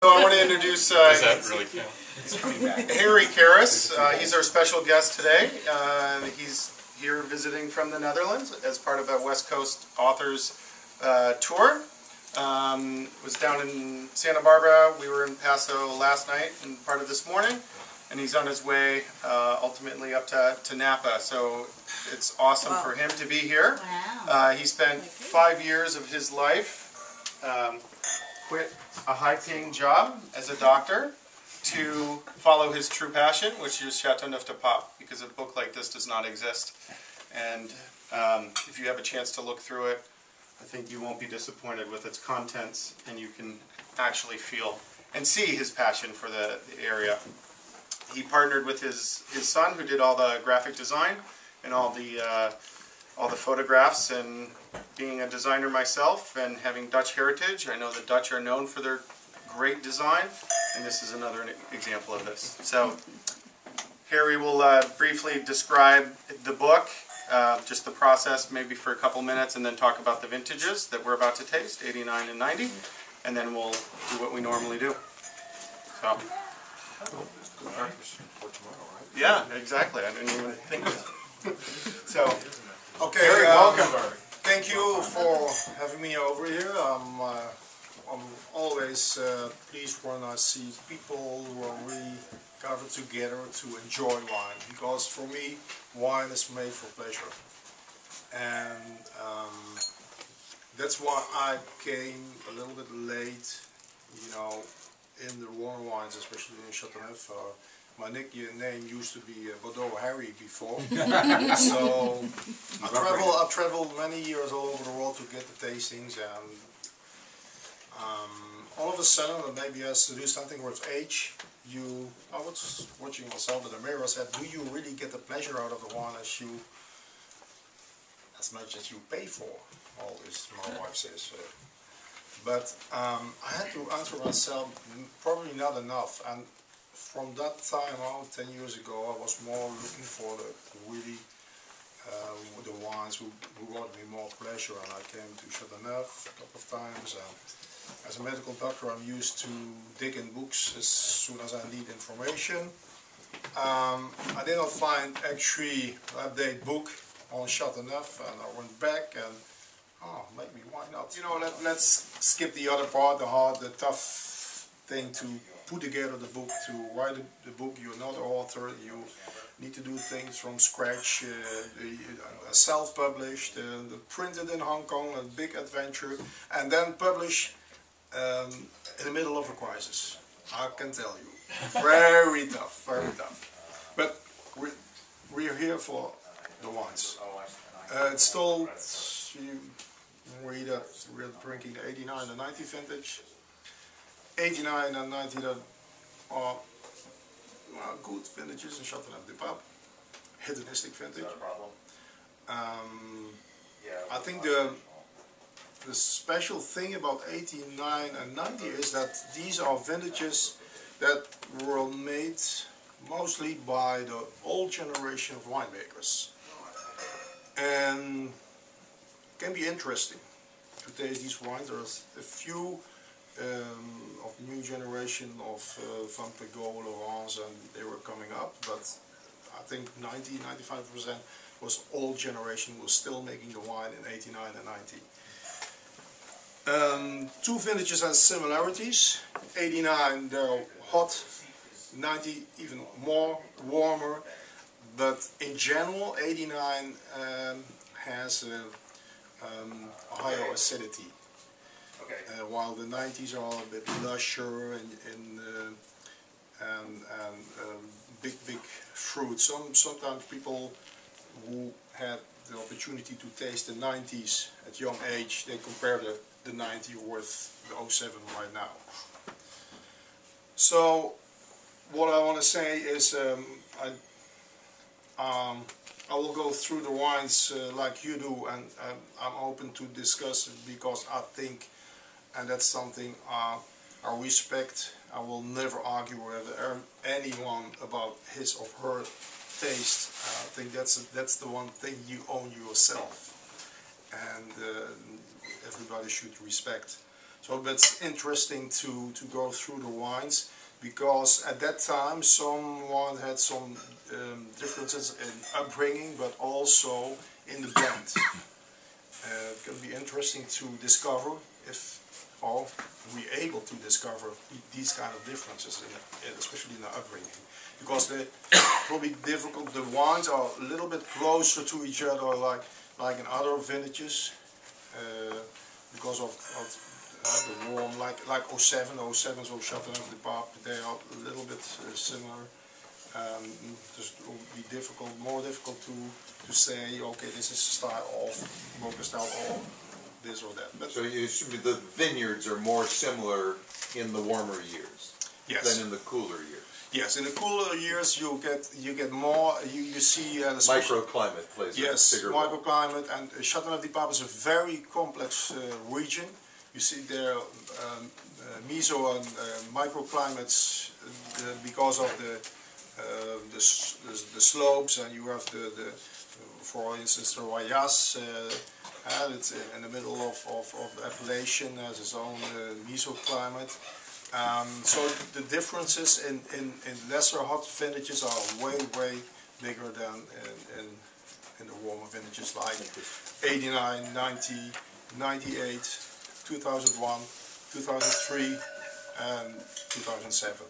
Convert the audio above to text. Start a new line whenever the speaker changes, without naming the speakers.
I want to introduce
Does that really count?
Harry Karis. He's our special guest today. He's here visiting from the Netherlands as part of a West Coast Authors tour. Was down in Santa Barbara. We were in Paso last night and part of this morning. And he's on his way ultimately up to Napa. So it's awesome for him to be here.
Wow.
He spent 5 years of his life, quit a high-paying job as a doctor to follow his true passion, which is Chateauneuf to Pop, because a book like this does not exist. And if you have a chance to look through it, I think you won't be disappointed with its contents, and you can actually feel and see his passion for the area. He partnered with his son, who did all the graphic design and all the photographs. And being a designer myself and having Dutch heritage, I know the Dutch are known for their great design, and this is another example of this. So Harry will briefly describe the book, just the process, maybe for a couple minutes, and then talk about the vintages that we're about to taste, 89 and 90, and then we'll do what we normally do. So.
For tomorrow, right?
Yeah, exactly. I didn't even think of that. So,
okay,
Harry, welcome.
Thank you for having me over here. I'm always pleased when I see people who are really gathered together to enjoy wine, because for me, wine is made for pleasure. And that's why I came a little bit late, you know, in the warm wines, especially in Chateauneuf. My nickname used to be Bordeaux Harry before. So I traveled many years all over the world to get the tastings, and all of a sudden, and maybe it has to do something with age, I was watching myself in the mirror, I said, do you really get the pleasure out of the wine as much as you pay for? Always, my wife says. But I had to answer myself, probably not enough. And from that time on, 10 years ago, I was more looking for the really the wines who brought me more pleasure. And I came to Chateauneuf a couple of times. As a medical doctor, I'm used to dig in books as soon as I need information. I did not find actually an update book on Chateauneuf, and I went back and maybe why not? You know, let's skip the other part, the tough thing to put together the book, to write the book. You're not an author, you need to do things from scratch, self-published, printed in Hong Kong, a big adventure, and then publish in the middle of a crisis. I can tell you. Very tough, very tough. But we're here for the wines. It's still, you read that we're drinking the 89 and 90 vintage. 89 and 90 that are good vintages in Chateauneuf de Pape. Hedonistic vintage. I think the special thing about 89 and 90 is that these are vintages that were made mostly by the old generation of winemakers. And can be interesting to taste these wines. There's a few of the new generation of Van Pegol, Laurence, and they were coming up, but I think 90–95% was old generation, was still making the wine in 89 and 90. Two vintages have similarities. 89 they're hot, 90 even more warmer, but in general 89 has a higher acidity, while the 90s are a bit lusher and big fruit. Sometimes people who had the opportunity to taste the 90s at young age, they compare the 90 with the 07 right now. So what I want to say is I will go through the wines like you do, and I'm open to discuss it, because I think, and that's something I respect, I will never argue with anyone about his or her taste. I think that's the one thing you own yourself, and everybody should respect. So it's interesting to go through the wines, because at that time someone had some differences in upbringing, but also in the blend. It can be interesting to discover if we're able to discover these kind of differences, especially in the upbringing. Because they're probably difficult, the wines are a little bit closer to each other, like in other vintages, because of the warm, like 07s or Chateauneuf de Pape, they are a little bit similar. Just it will be more difficult to say, okay, this is a style of Mocha style or this or that. But
so the vineyards are more similar in the warmer years than in the cooler years.
Yes, in the cooler years you get more. You see
microclimate plays a bigger role.
Microclimate, and Chateauneuf de Pape is a very complex region. You see there meso and microclimates because of the slopes, and you have for instance the Royas, it's in the middle of the Appellation, has its own mesoclimate. So the differences in lesser hot vintages are way bigger than in the warmer vintages like 89, 90, 98, 2001, 2003 and 2007.